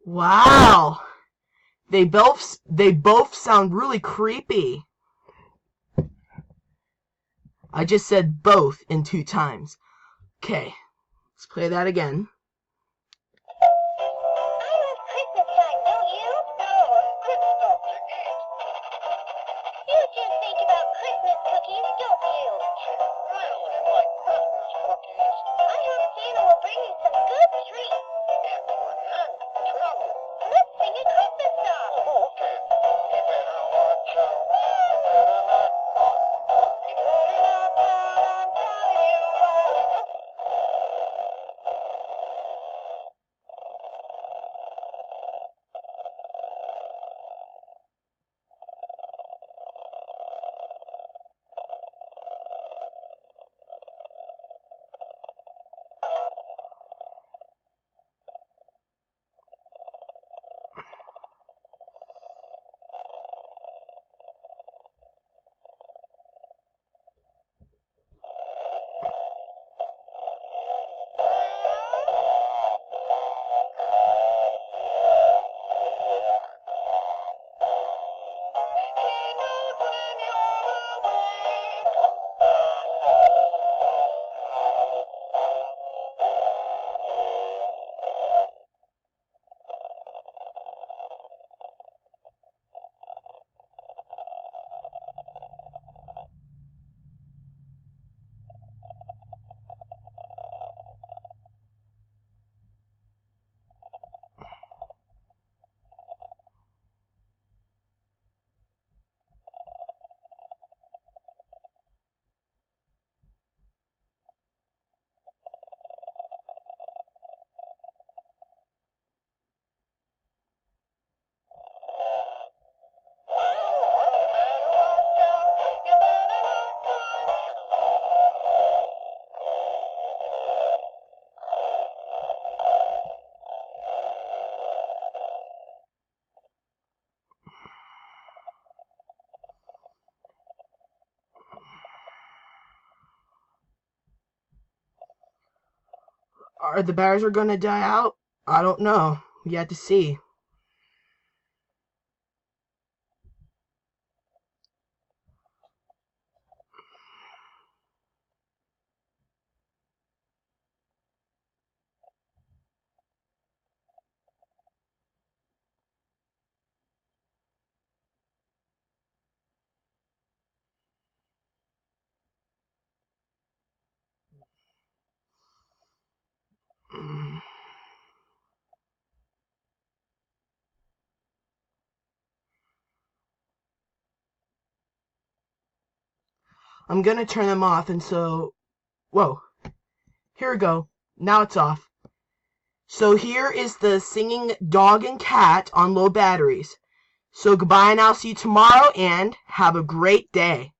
Wow. They both sound really creepy. I just said both in 2 times. Okay, let's play that again. I love Christmas time, don't you? Oh, good stuff to eat. You just think about Christmas cookies, don't you? Really like Christmas cookies. I hope Santa will bring you some good treats. And for none trouble. Let's sing a Christmas song. Oh, okay. You better watch out. You better not talk. You better not pout, I'm telling you what. Are the Bowser gonna die out? I don't know. We have to see. I'm gonna turn them off, and so... Whoa. Here we go. Now it's off. So here is the singing dog and cat on low batteries. So goodbye, and I'll see you tomorrow, and have a great day.